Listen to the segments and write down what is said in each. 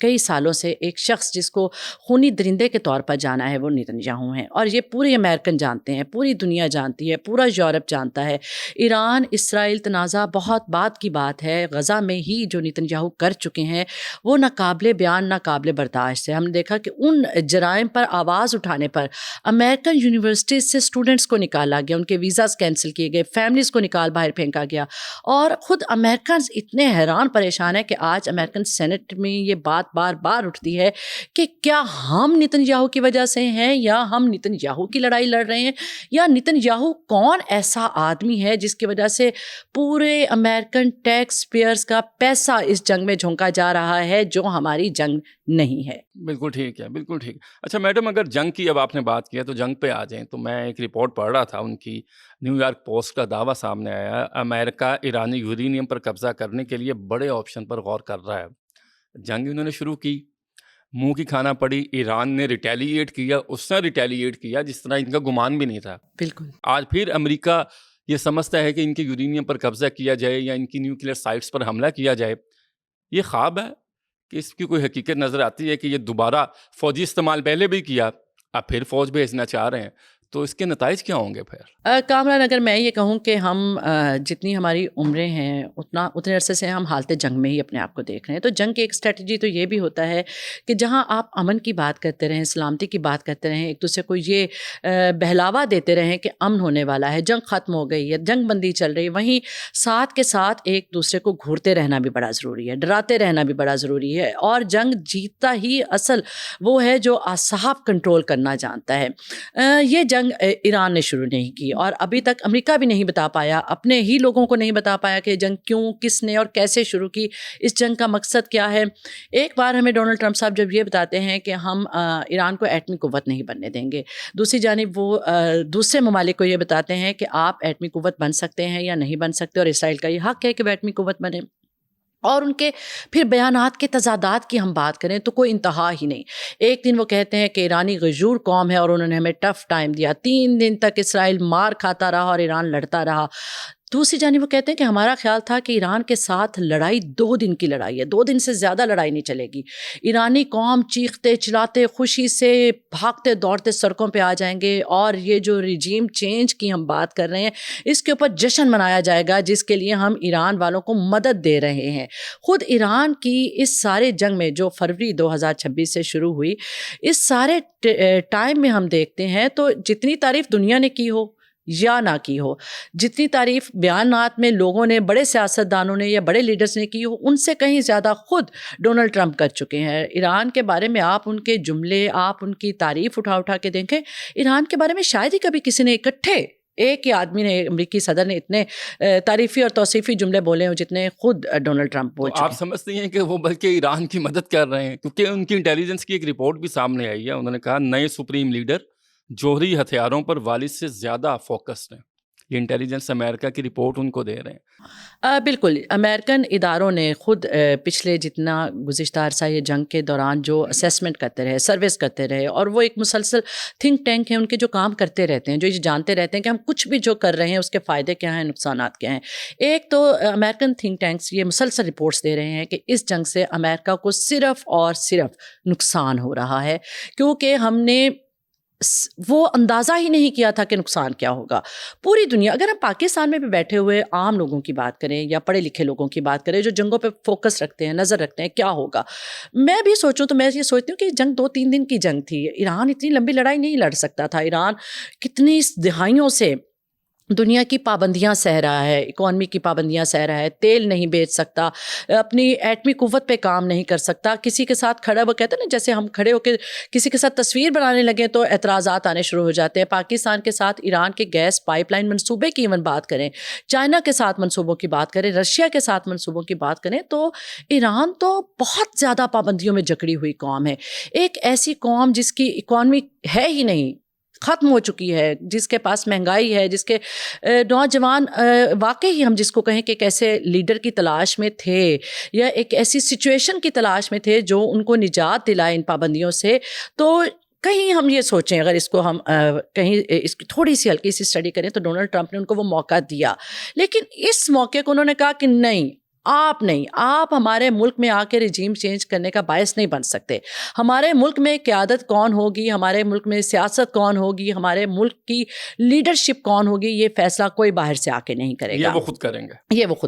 کئی سالوں سے ایک شخص جس کو خونی درندے کے طور پر جانا ہے وہ نیتن یاہو ہیں، اور یہ پورے امریکن جانتے ہیں، پوری دنیا جانتی ہے، پورا یورپ جانتا ہے. ایران اسرائیل تنازع بہت بعد کی بات ہے. غزہ میں ہی جو نیتن یاہو کر چکے ہیں وہ ناقابل بیان، ناقابل برداشت ہے. ہم نے دیکھا کہ ان جرائم پر آواز اٹھانے پر امریکن یونیورسٹیز سے اسٹوڈنٹس کو نکالا گیا، ان کے ویزاز کینسل کیے گئے، فیملیز کو نکال باہر پھینکا گیا. اور خود امریکنز اتنے حیران پریشان ہیں کہ آج امریکن سینٹ میں یہ بات بار بار اٹھتی ہے کہ کیا ہم نیتن یاہو کی وجہ سے ہیں، یا ہم نیتن یاہو کی لڑائی لڑ رہے ہیں، یا نیتن یاہو کون ایسا آدمی ہے جس کی وجہ سے پورے امریکن ٹیکس پیئرز کا پیسہ اس جنگ میں جھونکا جا رہا ہے جو ہماری جنگ نہیں ہے. بالکل ٹھیک ہے، بالکل ٹھیک. اچھا میڈم، اگر جنگ کی اب آپ نے بات کی ہے تو جنگ پہ آ جائیں. تو میں ایک رپورٹ پڑھ رہا تھا ان کی، نیو یارک پوسٹ کا دعویٰ سامنے آیا، امریکہ ایرانی یورینیم پر قبضہ کرنے کے لیے بڑے آپشن پر غور کر رہا ہے. جنگ انہوں نے شروع کی، منہ کی کھانا پڑی، ایران نے ریٹیلیٹ کیا، اس نے ریٹیلیٹ کیا جس طرح ان کا گمان بھی نہیں تھا. بالکل. آج پھر امریکہ یہ سمجھتا ہے کہ ان کے یورینیم پر قبضہ کیا جائے یا ان کی نیوکلیئر سائٹس پر حملہ کیا جائے. یہ خواب ہے کہ اس کی کوئی حقیقت نظر آتی ہے کہ یہ دوبارہ فوجی استعمال پہلے بھی کیا، اب پھر فوج بھیجنا چاہ رہے ہیں؟ تو اس کے نتائج کیا ہوں گے پھر؟ کامران، اگر میں یہ کہوں کہ ہم جتنی ہماری عمریں ہیں اتنے عرصے سے ہم حالت جنگ میں ہی اپنے آپ کو دیکھ رہے ہیں. تو جنگ کی ایک اسٹریٹجی تو یہ بھی ہوتا ہے کہ جہاں آپ امن کی بات کرتے رہیں، سلامتی کی بات کرتے رہیں، ایک دوسرے کو یہ بہلاوا دیتے رہیں کہ امن ہونے والا ہے، جنگ ختم ہو گئی ہے، جنگ بندی چل رہی ہے، وہیں ساتھ کے ساتھ ایک دوسرے کو گھورتے رہنا بھی بڑا ضروری ہے، ڈراتے رہنا بھی بڑا ضروری ہے. اور جنگ جیتتا ہی اصل وہ ہے جو اعصاب کنٹرول کرنا جانتا ہے. یہ جنگ ایران نے شروع نہیں کی، اور ابھی تک امریکہ بھی نہیں بتا پایا، اپنے ہی لوگوں کو نہیں بتا پایا کہ جنگ کیوں، کس نے اور کیسے شروع کی، اس جنگ کا مقصد کیا ہے. ایک بار ہمیں ڈونلڈ ٹرمپ صاحب جب یہ بتاتے ہیں کہ ہم ایران کو ایٹمی قوت نہیں بننے دیں گے، دوسری جانب وہ دوسرے ممالک کو یہ بتاتے ہیں کہ آپ ایٹمی قوت بن سکتے ہیں یا نہیں بن سکتے، اور اسرائیل کا یہ حق ہے کہ وہ ایٹمی قوت بنے. اور ان کے پھر بیانات کے تضادات کی ہم بات کریں تو کوئی انتہا ہی نہیں. ایک دن وہ کہتے ہیں کہ ایرانی غیور قوم ہے اور انہوں نے ہمیں ٹف ٹائم دیا، 3 دن تک اسرائیل مار کھاتا رہا اور ایران لڑتا رہا. دوسری جانب وہ کہتے ہیں کہ ہمارا خیال تھا کہ ایران کے ساتھ لڑائی 2 دن کی لڑائی ہے، 2 دن سے زیادہ لڑائی نہیں چلے گی. ایرانی قوم چیختے چلاتے خوشی سے بھاگتے دوڑتے سڑکوں پہ آ جائیں گے، اور یہ جو رجیم چینج کی ہم بات کر رہے ہیں اس کے اوپر جشن منایا جائے گا جس کے لیے ہم ایران والوں کو مدد دے رہے ہیں. خود ایران کی اس سارے جنگ میں جو فروری 2026 سے شروع ہوئی، اس سارے ٹائم میں ہم دیکھتے ہیں تو جتنی تعریف دنیا نے کی ہو یا نہ کی ہو، جتنی تعریف بیانات میں لوگوں نے، بڑے سیاستدانوں نے یا بڑے لیڈرز نے کی ہو، ان سے کہیں زیادہ خود ڈونلڈ ٹرمپ کر چکے ہیں. ایران کے بارے میں آپ ان کے جملے، آپ ان کی تعریف اٹھا کے دیکھیں. ایران کے بارے میں شاید ہی کبھی کسی نے اکٹھے ایک ہی آدمی نے، امریکی صدر نے اتنے تعریفی اور توصیفی جملے بولے ہوں جتنے خود ڈونلڈ ٹرمپ بول چکے ہیں. آپ سمجھتے ہیں کہ وہ بلکہ ایران کی مدد کر رہے ہیں؟ کیونکہ ان کی انٹیلیجنس کی ایک رپورٹ بھی سامنے آئی ہے. انہوں نے کہا نئے سپریم لیڈر جوہری ہتھیاروں پر والد سے زیادہ فوکسڈ ہیں. یہ انٹیلیجنس امریکہ کی رپورٹ ان کو دے رہے ہیں. بالکل. امریکن اداروں نے خود پچھلے جتنا گزشتہ عرصہ یہ جنگ کے دوران جو اسیسمنٹ کرتے رہے، سروس کرتے رہے، اور وہ ایک مسلسل تھنک ٹینک ہیں ان کے جو کام کرتے رہتے ہیں، جو یہ جانتے رہتے ہیں کہ ہم کچھ بھی جو کر رہے ہیں اس کے فائدے کیا ہیں، نقصانات کیا ہیں. ایک تو امریکن تھنک ٹینکس یہ مسلسل رپورٹس دے رہے ہیں کہ اس جنگ سے امریکہ کو صرف اور صرف نقصان ہو رہا ہے، کیونکہ ہم نے وہ اندازہ ہی نہیں کیا تھا کہ نقصان کیا ہوگا. پوری دنیا، اگر ہم پاکستان میں بھی بیٹھے ہوئے عام لوگوں کی بات کریں یا پڑھے لکھے لوگوں کی بات کریں جو جنگوں پہ فوکس رکھتے ہیں، نظر رکھتے ہیں کیا ہوگا، میں بھی سوچوں تو میں یہ سوچتی ہوں کہ جنگ 2-3 دن کی جنگ تھی. ایران اتنی لمبی لڑائی نہیں لڑ سکتا تھا. ایران کتنی دہائیوں سے دنیا کی پابندیاں سہ رہا ہے، اکانومی کی پابندیاں سہ رہا ہے، تیل نہیں بیچ سکتا، اپنی ایٹمی قوت پہ کام نہیں کر سکتا. کسی کے ساتھ کھڑا، وہ کہتے ہیں نا جیسے ہم کھڑے ہو کے کسی کے ساتھ تصویر بنانے لگے تو اعتراضات آنے شروع ہو جاتے ہیں. پاکستان کے ساتھ ایران کے گیس پائپ لائن منصوبے کی ایون بات کریں، چائنا کے ساتھ منصوبوں کی بات کریں، رشیا کے ساتھ منصوبوں کی بات کریں، تو ایران تو بہت زیادہ پابندیوں میں جکڑی ہوئی قوم ہے. ایک ایسی قوم جس کی اکانومی ہے ہی نہیں، ختم ہو چکی ہے، جس کے پاس مہنگائی ہے، جس کے نوجوان واقعی ہم جس کو کہیں کہ ایک ایسے لیڈر کی تلاش میں تھے یا ایک ایسی سچویشن کی تلاش میں تھے جو ان کو نجات دلائے ان پابندیوں سے. تو کہیں ہم یہ سوچیں، اگر اس کو ہم کہیں اس کی تھوڑی سی ہلکی سی اسٹڈی کریں تو ڈونلڈ ٹرمپ نے ان کو وہ موقع دیا، لیکن اس موقع کو انہوں نے کہا کہ نہیں، آپ ہمارے ملک میں آ کے رجیم چینج کرنے کا باعث نہیں بن سکتے. ہمارے ملک میں قیادت کون ہوگی، ہمارے ملک میں سیاست کون ہوگی، ہمارے ملک کی لیڈرشپ کون ہوگی، یہ فیصلہ کوئی باہر سے آ کے نہیں کرے گا، یہ وہ خود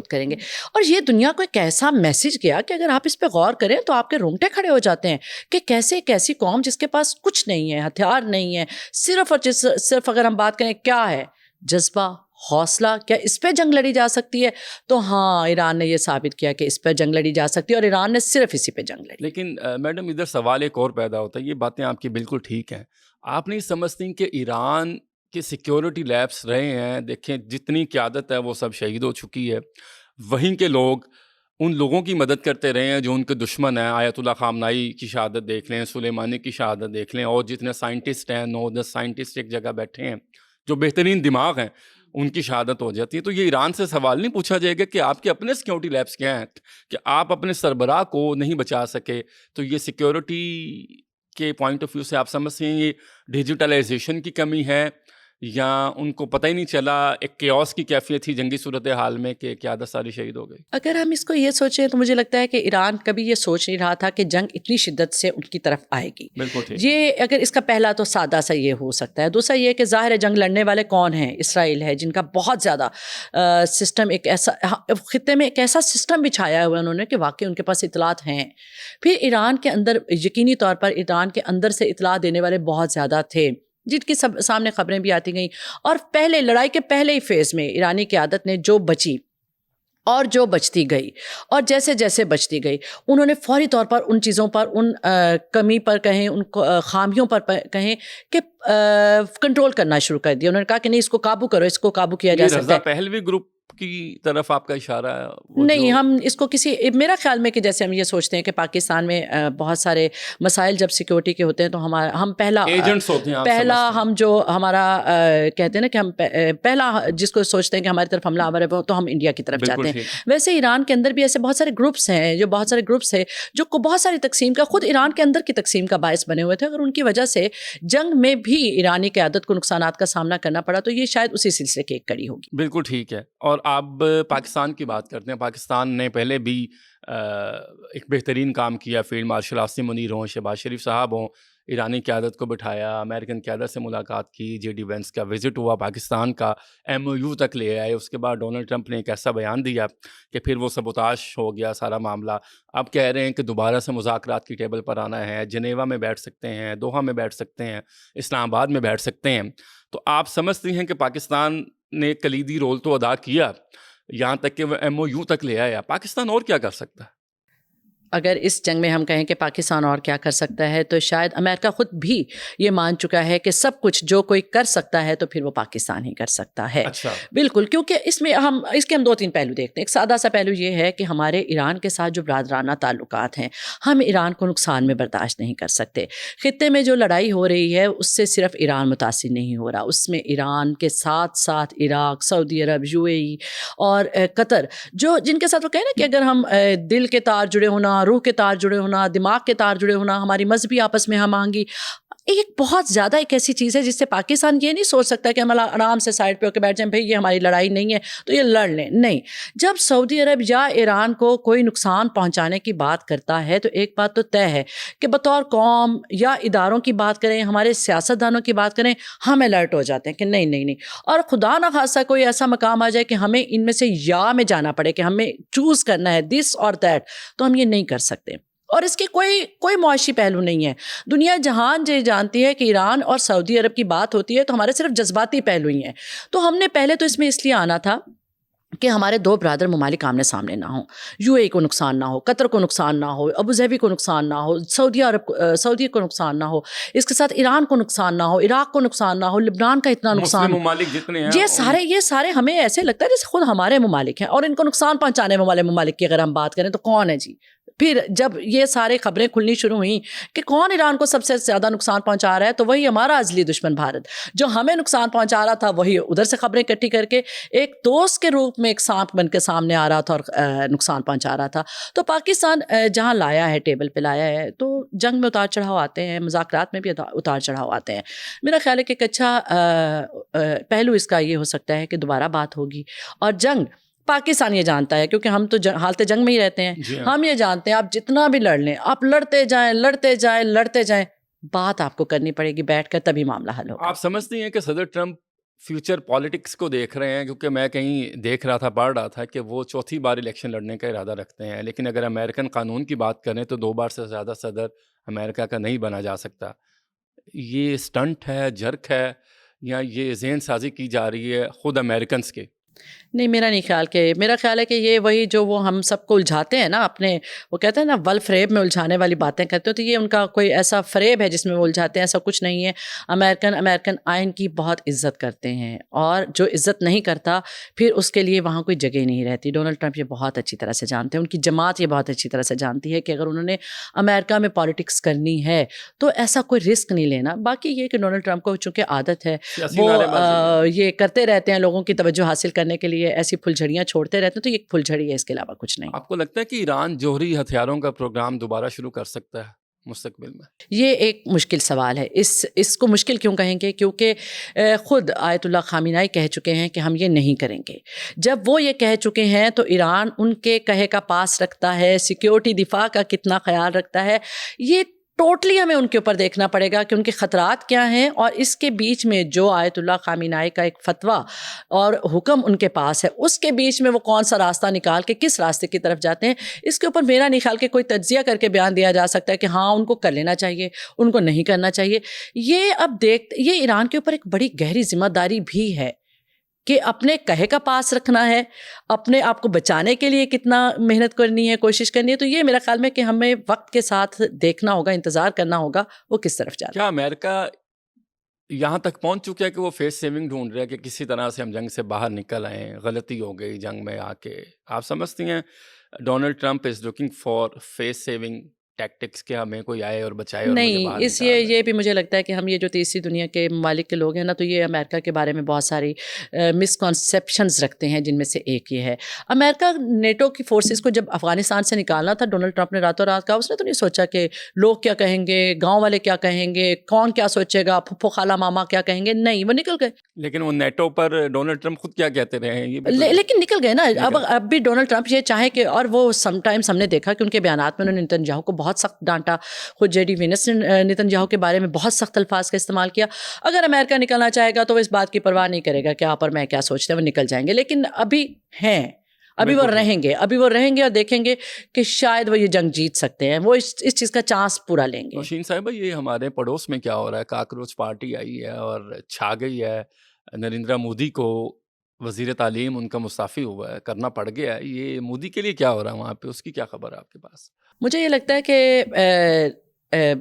کریں گے. اور یہ دنیا کو ایک ایسا میسج گیا کہ اگر آپ اس پہ غور کریں تو آپ کے رونگٹے کھڑے ہو جاتے ہیں کہ کیسے ایک ایسی قوم جس کے پاس کچھ نہیں ہے، ہتھیار نہیں ہے، صرف اور صرف اگر ہم بات کریں کیا ہے، جذبہ، حوصلہ، کیا اس پہ جنگ لڑی جا سکتی ہے؟ تو ہاں، ایران نے یہ ثابت کیا کہ اس پہ جنگ لڑی جا سکتی ہے، اور ایران نے صرف اسی پہ جنگ لڑی. لیکن میڈم ادھر سوال ایک اور پیدا ہوتا ہے، یہ باتیں آپ کی بالکل ٹھیک ہیں، آپ نہیں سمجھتی کہ ایران کے سیکیورٹی لیبس رہے ہیں، دیکھیں جتنی قیادت ہے وہ سب شہید ہو چکی ہے، وہیں کے لوگ ان لوگوں کی مدد کرتے رہے ہیں جو ان کے دشمن ہیں. آیت اللہ خامنائی کی شہادت دیکھ لیں، سلیمانی کی شہادت دیکھ لیں، اور جتنے سائنٹسٹ ہیں 9-10 سائنٹسٹ ایک جگہ بیٹھے ہیں جو بہترین دماغ ہیں، ان کی شہادت ہو جاتی ہے. تو یہ ایران سے سوال نہیں پوچھا جائے گا کہ آپ کے اپنے سیکیورٹی لیبس کیا ہیں کہ آپ اپنے سربراہ کو نہیں بچا سکے؟ تو یہ سیکیورٹی کے پوائنٹ آف ویو سے آپ سمجھتے ہیں یہ ڈیجیٹلائزیشن کی کمی ہے، یا ان کو پتہ ہی نہیں چلا، ایک کیوس کی کیفیت تھی جنگی صورتحال میں کہ قیادت ساری شہید ہو گئی؟ اگر ہم اس کو یہ سوچیں تو مجھے لگتا ہے کہ ایران کبھی یہ سوچ نہیں رہا تھا کہ جنگ اتنی شدت سے ان کی طرف آئے گی. بالکل ٹھیک. یہ اگر اس کا پہلا تو سادہ سا یہ ہو سکتا ہے. دوسرا یہ کہ ظاہر ہے جنگ لڑنے والے کون ہیں؟ اسرائیل ہے، جن کا بہت زیادہ سسٹم، ایک ایسا خطے میں ایک ایسا سسٹم بچھایا ہوا انہوں نے کہ واقعی ان کے پاس اطلاعات ہیں. پھر ایران کے اندر یقینی طور پر ایران کے اندر سے اطلاع دینے والے بہت زیادہ تھے جن کی سامنے خبریں بھی آتی گئیں، اور پہلے لڑائی کے پہلے ہی فیز میں ایرانی قیادت نے جو بچی اور جو بچتی گئی اور جیسے جیسے بچتی گئی، انہوں نے فوری طور پر ان چیزوں پر، ان کمی پر کہیں، ان خامیوں پر کہیں کہ کنٹرول کرنا شروع کر دیا. انہوں نے کہا کہ نہیں، اس کو قابو کرو، اس کو قابو کیا جا سکتا ہے. رضا پہلوی گروپ کی طرف آپ کا اشارہ ہے؟ نہیں، ہم اس کو میرا خیال میں کہ جیسے ہم یہ سوچتے ہیں کہ پاکستان میں بہت سارے مسائل جب سیکیورٹی کے ہوتے ہیں تو ہم پہلا ایجنٹس ہوتے ہیں، پہلا ہم جو ہمارا کہتے ہیں نا کہ ہم پہلا جس کو سوچتے ہیں کہ ہماری طرف حملہ آور ہے تو ہم انڈیا کی طرف جاتے ہیں. ویسے ایران کے اندر بھی ایسے بہت سارے گروپس ہیں جو بہت ساری تقسیم کا، خود ایران کے اندر کی تقسیم کا باعث بنے ہوئے تھے. اگر ان کی وجہ سے جنگ میں بھی ایرانی قیادت کو نقصانات کا سامنا کرنا پڑا تو یہ شاید اسی سلسلے کی ایک کڑی ہوگی. بالکل ٹھیک ہے. اور آپ پاکستان کی بات کرتے ہیں. پاکستان نے پہلے بھی ایک بہترین کام کیا. فیلڈ مارشل عاصم منیر ہوں، شہباز شریف صاحب ہوں، ایرانی قیادت کو بٹھایا، امریکن قیادت سے ملاقات کی، جے ڈی وینس کا وزٹ ہوا پاکستان کا، MOU تک لے آئے. اس کے بعد ڈونلڈ ٹرمپ نے ایک ایسا بیان دیا کہ پھر وہ سبوتاش ہو گیا سارا معاملہ. اب کہہ رہے ہیں کہ دوبارہ سے مذاکرات کی ٹیبل پر آنا ہے، جنیوا میں بیٹھ سکتے ہیں، دوحہ میں بیٹھ سکتے ہیں، اسلام آباد میں بیٹھ سکتے ہیں. تو آپ سمجھتی ہیں کہ پاکستان نے کلیدی رول تو ادا کیا، یہاں تک کہ وہ MOU تک لے آیا، پاکستان اور کیا کر سکتا ہے؟ اگر اس جنگ میں ہم کہیں کہ پاکستان اور کیا کر سکتا ہے تو شاید امریکہ خود بھی یہ مان چکا ہے کہ سب کچھ جو کوئی کر سکتا ہے تو پھر وہ پاکستان ہی کر سکتا ہے. اچھا. بالکل، کیونکہ اس کے ہم 2-3 پہلو دیکھتے ہیں. ایک سادہ سا پہلو یہ ہے کہ ہمارے ایران کے ساتھ جو برادرانہ تعلقات ہیں، ہم ایران کو نقصان میں برداشت نہیں کر سکتے. خطے میں جو لڑائی ہو رہی ہے اس سے صرف ایران متاثر نہیں ہو رہا، اس میں ایران کے ساتھ ساتھ عراق، سعودی عرب، UAE اور قطر، جن کے ساتھ وہ کہیں نا کہ اگر ہم دل کے تار جڑے ہونا، روح کے تار جڑے ہونا، دماغ کے تار جڑے ہونا، ہماری مذہبی آپس میں ہم آہنگی، ایک بہت زیادہ ایک ایسی چیز ہے جس سے پاکستان یہ نہیں سوچ سکتا کہ ہم آرام سے سائڈ پہ ہو کے بیٹھ جائیں، بھائی یہ ہماری لڑائی نہیں ہے تو یہ لڑ لیں. نہیں، جب سعودی عرب یا ایران کو کوئی نقصان پہنچانے کی بات کرتا ہے تو ایک بات تو طے ہے کہ بطور قوم یا اداروں کی بات کریں، ہمارے سیاستدانوں کی بات کریں، ہم الرٹ ہو جاتے ہیں کہ نہیں. اور خدا نہ خاصا کوئی ایسا مقام آ جائے کہ ہمیں ان میں سے یا میں جانا پڑے کہ ہمیں چوز کرنا ہے دس اور دیٹ، تو ہم یہ نہیں کر سکتے. اور اس کی کوئی معاشی پہلو نہیں ہے. دنیا جہان جانتی ہے کہ ایران اور سعودی عرب کی بات ہوتی ہے تو ہمارے صرف جذباتی پہلو ہی ہیں. تو ہم نے پہلے تو اس میں اس لیے آنا تھا کہ ہمارے 2 برادر ممالک آمنے سامنے نہ ہوں، UAE کو نقصان نہ ہو، قطر کو نقصان نہ ہو، ابوظہبی کو نقصان نہ ہو، سعودی کو نقصان نہ ہو، اس کے ساتھ ایران کو نقصان نہ ہو، عراق کو نقصان نہ ہو، لبنان کا اتنا نقصان، مسلم ممالک جتنے ہیں یہ سارے ہمیں ایسے لگتا ہے جیسے خود ہمارے ممالک ہیں. اور ان کو نقصان پہنچانے والے ممالک کی اگر ہم بات کریں تو کون ہے جی؟ پھر جب یہ سارے خبریں کھلنی شروع ہوئیں کہ کون ایران کو سب سے زیادہ نقصان پہنچا رہا ہے، تو وہی ہمارا ازلی دشمن بھارت، جو ہمیں نقصان پہنچا رہا تھا وہی ادھر سے خبریں اکٹھی کر کے ایک دوست کے روپ میں ایک سانپ بن کے سامنے آ رہا تھا اور نقصان پہنچا رہا تھا۔ تو پاکستان جہاں لایا ہے، ٹیبل پہ لایا ہے، تو جنگ میں اتار چڑھاؤ آتے ہیں، مذاکرات میں بھی اتار چڑھاؤ آتے ہیں۔ میرا خیال ہے کہ ایک اچھا پہلو اس کا یہ ہو سکتا ہے کہ دوبارہ بات ہوگی، اور جنگ پاکستان یہ جانتا ہے، کیونکہ ہم تو حالت جنگ میں ہی رہتے ہیں، ہم یہ جانتے ہیں آپ جتنا بھی لڑ لیں، آپ لڑتے جائیں لڑتے جائیں لڑتے جائیں، بات آپ کو کرنی پڑے گی بیٹھ کر، تبھی معاملہ حل ہوگا۔ آپ سمجھتی ہیں کہ صدر ٹرمپ فیوچر پالیٹکس کو دیکھ رہے ہیں؟ کیونکہ میں کہیں دیکھ رہا تھا، پڑھ رہا تھا کہ وہ چوتھی بار الیکشن لڑنے کا ارادہ رکھتے ہیں، لیکن اگر امریکن قانون کی بات کریں تو 2 بار سے زیادہ صدر امریکہ کا نہیں بنا جا سکتا۔ یہ سٹنٹ ہے، جرک ہے، یا یہ ذہن سازی کی جا رہی ہے خود امریکنز کے؟ نہیں، میرا خیال ہے کہ یہ وہی جو وہ ہم سب کو الجھاتے ہیں نا، اپنے وہ کہتے ہیں نا ول فریب میں الجھانے والی باتیں کرتے ہو، تو یہ ان کا کوئی ایسا فریب ہے جس میں وہ الجھاتے ہیں، ایسا کچھ نہیں ہے۔ امریکن آئین کی بہت عزت کرتے ہیں، اور جو عزت نہیں کرتا پھر اس کے لیے وہاں کوئی جگہ نہیں رہتی۔ ڈونلڈ ٹرمپ یہ بہت اچھی طرح سے جانتے ہیں، ان کی جماعت یہ بہت اچھی طرح سے جانتی ہے کہ اگر انہوں نے امریکہ میں پالیٹکس کرنی ہے تو ایسا کوئی رسک نہیں لینا۔ باقی یہ کہ ڈونلڈ ٹرمپ کو چونکہ عادت ہے، وہ یہ کرتے رہتے ہیں لوگوں کی توجہ حاصل کرنے کے لیے، ایسی پھلجھڑیاں چھوڑتے رہتے ہیں، تو یہ ایک پھلجھڑی ہے، اس کے علاوہ کچھ نہیں۔ آپ کو لگتا ہے کہ ایران جوہری ہتھیاروں کا پروگرام دوبارہ شروع کر سکتا ہے مستقبل میں؟ یہ ایک مشکل سوال ہے۔ اس کو مشکل کیوں کہیں گے؟ کیونکہ خود آیت اللہ خامنہ ای کہہ چکے ہیں کہ ہم یہ نہیں کریں گے۔ جب وہ یہ کہہ چکے ہیں تو ایران ان کے کہے کا پاس رکھتا ہے، سیکیورٹی دفاع کا کتنا خیال رکھتا ہے، یہ ٹوٹلی ہمیں ان کے اوپر دیکھنا پڑے گا کہ ان کے خطرات کیا ہیں، اور اس کے بیچ میں جو آیت اللہ خامنہ ای کا ایک فتویٰ اور حکم ان کے پاس ہے، اس کے بیچ میں وہ کون سا راستہ نکال کے کس راستے کی طرف جاتے ہیں، اس کے اوپر میرا نہیں خیال کہ کوئی تجزیہ کر کے بیان دیا جا سکتا ہے کہ ہاں ان کو کر لینا چاہیے، ان کو نہیں کرنا چاہیے۔ یہ ایران کے اوپر ایک بڑی گہری ذمہ داری بھی ہے کہ اپنے کہے کا پاس رکھنا ہے، اپنے آپ کو بچانے کے لیے کتنا محنت کرنی ہے، کوشش کرنی ہے۔ تو یہ میرا خیال میں کہ ہمیں وقت کے ساتھ دیکھنا ہوگا، انتظار کرنا ہوگا وہ کس طرف جاتا ہے۔ کیا امریکہ یہاں تک پہنچ چکا ہے کہ وہ فیس سیونگ ڈھونڈ رہا ہے کہ کسی طرح سے ہم جنگ سے باہر نکل آئیں، غلطی ہو گئی جنگ میں آ کے؟ آپ سمجھتی ہیں Donald Trump is looking for face saving tactics کہ ہمیں کوئی آئے اور بچائے اور مجھے باہر نہیں، نکال یہ بھی مجھے لگتا ہے کہ ہم یہ جو تیسری دنیا کے ممالک کے لوگ ہیں نا، تو یہ امریکہ کے بارے میں بہت ساری مسکنسیپشنز رکھتے ہیں، جن میں سے ایک یہ ہے۔ امریکہ نیٹو کی فورسز کو جب افغانستان سے نکالنا تھا، ڈونلڈ ٹرمپ نے راتوں رات کہا، اس نے تو نہیں سوچا کہ لوگ کیا کہیں گے، گاؤں والے کیا کہیں گے، کون کیا سوچے گا، پھپھو خالہ ماما کیا کہیں گے، نہیں، وہ نکل گئے۔ لیکن وہ نیٹو پر ڈونلڈ ٹرمپ خود کیا کہتے رہے ہیں، یہ بھی لیکن نکل گئے نا۔ اب بھی ڈونلڈ ٹرمپ یہ چاہیں کہ، اور وہ سم ٹائمز ہم نے دیکھا کہ ان کے بیانات میں انہوں نے نتنیاہو کو بہت سخت ڈانٹا، خود جے ڈی وینس نے نتنیاہو کے بارے میں بہت سخت الفاظ کا استعمال کیا۔ اگر امریکہ نکلنا چاہے گا تو وہ اس بات کی پرواہ نہیں کرے گا کہ آپ اور میں کیا سوچتے ہیں، وہ نکل جائیں گے۔ لیکن ابھی ہیں، ابھی وہ رہیں گے اور دیکھیں گے کہ شاید وہ یہ جنگ جیت سکتے ہیں، وہ اس چیز کا چانس پورا لیں گے۔ نوشین صاحبہ، یہ ہمارے پڑوس میں کیا ہو رہا ہے؟ کاکروچ پارٹی آئی ہے اور چھا گئی ہے، نریندرا مودی کو وزیر تعلیم ان کا مستعفی ہوا ہے، کرنا پڑ گیا ہے۔ یہ مودی کے لیے کیا ہو رہا ہے وہاں پہ، اس کی کیا خبر ہے آپ کے پاس؟ مجھے یہ لگتا ہے کہ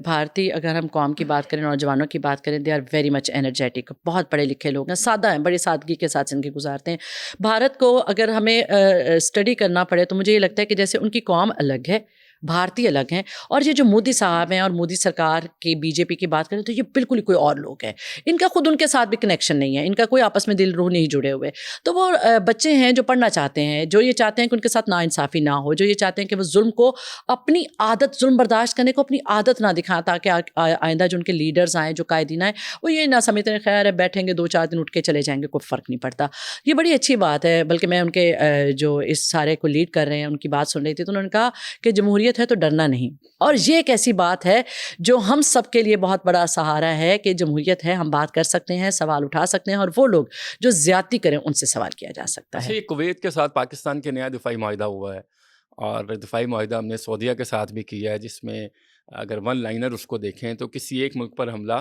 بھارتی، اگر ہم قوم کی بات کریں، نوجوانوں کی بات کریں، they are very much energetic, بہت پڑھے لکھے لوگ ہیں، سادہ ہیں، بڑی سادگی کے ساتھ زندگی گزارتے ہیں۔ بھارت کو اگر ہمیں اسٹڈی کرنا پڑے تو مجھے یہ لگتا ہے کہ جیسے ان کی قوم الگ ہے، بھارتی الگ ہیں، اور یہ جو مودی صاحب ہیں اور مودی سرکار کی بی جے پی کی بات کریں تو یہ بالکل ہی کوئی اور لوگ ہیں۔ ان کا خود ان کے ساتھ بھی کنیکشن نہیں ہے، ان کا کوئی آپس میں دل روح نہیں جڑے ہوئے۔ تو وہ بچے ہیں جو پڑھنا چاہتے ہیں، جو یہ چاہتے ہیں کہ ان کے ساتھ ناانصافی نہ ہو، جو یہ چاہتے ہیں کہ وہ ظلم کو اپنی عادت، ظلم برداشت کرنے کو اپنی عادت نہ دکھائیں، تاکہ آئندہ جو ان کے لیڈرز آئیں، جو قائدین آئیں، وہ یہ نہ سمجھتے ہیں خیر ہے بیٹھیں گے 2-4 دن اٹھ کے چلے جائیں گے، کوئی فرق نہیں پڑتا۔ یہ بڑی اچھی بات ہے۔ بلکہ میں ان کے جو اس سارے کو لیڈ کر رہے ہیں ان کی بات سن رہی تھی، تو انہوں نے کہا کہ جمہوریت ہے تو ڈرنا نہیں، اور یہ ایک ایسی بات ہے جو ہم سب کے لیے بہت بڑا سہارا ہے کہ جمہوریت ہے، ہم بات کر سکتے ہیں، سوال اٹھا سکتے ہیں، اور وہ لوگ جو زیادتی کریں ان سے سوال کیا جا سکتا ہے۔ اچھا، یہ کویت کے ساتھ پاکستان کے نیا دفاعی معاہدہ ہوا ہے، اور دفاعی معاہدہ ہم نے سعودیہ کے ساتھ بھی کیا ہے، جس میں اگر ون لائنر اس کو دیکھیں تو کسی ایک ملک پر حملہ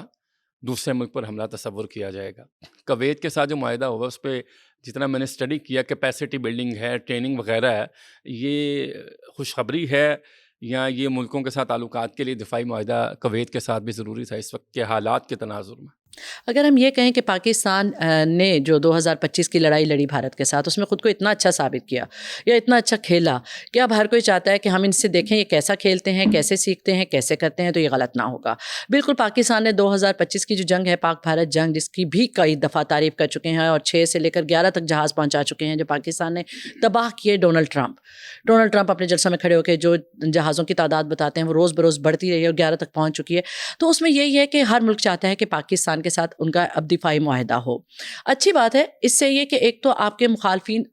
دوسرے ملک پر حملہ تصور کیا جائے گا۔ کویت کے ساتھ جو معاہدہ ہوا اس پہ جتنا میں نے اسٹڈی کیا، کیپیسٹی بلڈنگ ہے، ٹریننگ وغیرہ ہے، یہ خوشخبری ہے یا یہ ملکوں کے ساتھ تعلقات کے لیے دفاعی معاہدہ کویت کے ساتھ بھی ضروری تھا اس وقت کے حالات کے تناظر میں؟ اگر ہم یہ کہیں کہ پاکستان نے جو 2025 کی لڑائی لڑی بھارت کے ساتھ، اس میں خود کو اتنا اچھا ثابت کیا یا اتنا اچھا کھیلا کہ اب ہر کوئی چاہتا ہے کہ ہم ان سے دیکھیں یہ کیسا کھیلتے ہیں، کیسے سیکھتے ہیں، کیسے کرتے ہیں، تو یہ غلط نہ ہوگا۔ بالکل پاکستان نے 2025 کی جو جنگ ہے، پاک بھارت جنگ، جس کی بھی کئی دفعہ تعریف کر چکے ہیں، اور 6 سے لے کر 11 تک جہاز پہنچا چکے ہیں جو پاکستان نے تباہ کیے ڈونلڈ ٹرمپ اپنے جلسہ میں کھڑے ہو کے جو جہازوں کی تعداد بتاتے ہیں وہ روز بروز بڑھتی رہی ہے اور 11 تک پہنچ چکی ہے۔ تو اس میں یہی ہے کہ ہر ملک چاہتا ہے کہ پاکستان کے ساتھ ان کا اب دفاعی معاہدہ ہو۔ اچھی بات ہے اس سے یہ کہ ایک تو آپ کے مخالفین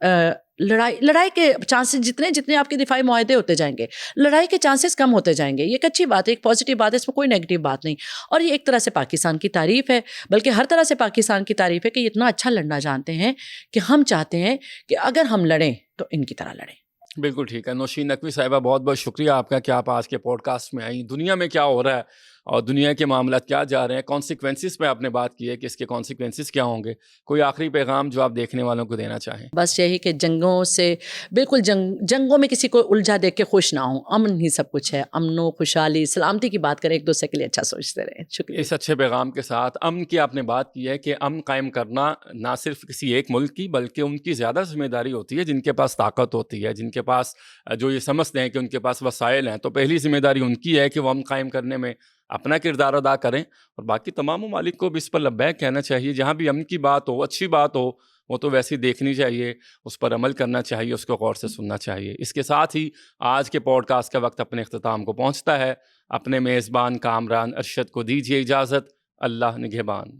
لڑائی کے چانسز جتنے آپ کے دفاعی معاہدے ہوتے جائیں گے، لڑائی کے چانسز کم ہوتے جائیں گے۔ یہ ایک اچھی بات ہے، ایک پازیٹیو بات ہے، اس میں کوئی نیگیٹو بات نہیں، اور یہ ایک طرح سے پاکستان کی تعریف ہے، بلکہ ہر طرح سے پاکستان کی تعریف ہے کہ یہ اتنا اچھا لڑنا جانتے ہیں کہ ہم چاہتے ہیں کہ اگر ہم لڑیں تو ان کی طرح لڑیں۔ بالکل ٹھیک ہے نوشین نقوی صاحبہ، بہت بہت شکریہ آپ کا کہ آپ آج کے پوڈ کاسٹ میں آئیں۔ دنیا میں کیا ہو رہا ہے اور دنیا کے معاملات کیا جا رہے ہیں، کانسیکوینسز پہ آپ نے بات کی ہے کہ اس کے کانسیکوینسز کیا ہوں گے، کوئی آخری پیغام جو آپ دیکھنے والوں کو دینا چاہیں؟ بس یہی کہ جنگوں سے بالکل جنگوں میں کسی کو الجھا دیکھ کے خوش نہ ہوں، امن ہی سب کچھ ہے، امن و خوشحالی سلامتی کی بات کریں، ایک دوسرے کے لیے اچھا سوچتے رہیں۔ شکریہ۔ اس اچھے پیغام کے ساتھ امن کی آپ نے بات کی ہے کہ امن قائم کرنا نہ صرف کسی ایک ملک کی بلکہ ان کی زیادہ ذمہ داری ہوتی ہے جن کے پاس طاقت ہوتی ہے، جن کے پاس جو یہ سمجھتے ہیں کہ ان کے پاس وسائل ہیں، تو پہلی ذمہ داری ان کی ہے کہ وہ امن قائم کرنے میں اپنا کردار ادا کریں، اور باقی تمام ممالک کو بھی اس پر لبیک کہنا چاہیے۔ جہاں بھی امن کی بات ہو، اچھی بات ہو، وہ تو ویسی دیکھنی چاہیے، اس پر عمل کرنا چاہیے، اس کو غور سے سننا چاہیے۔ اس کے ساتھ ہی آج کے پوڈ کاسٹ کا وقت اپنے اختتام کو پہنچتا ہے۔ اپنے میزبان کامران ارشد کو دیجیے اجازت۔ اللہ نگہبان۔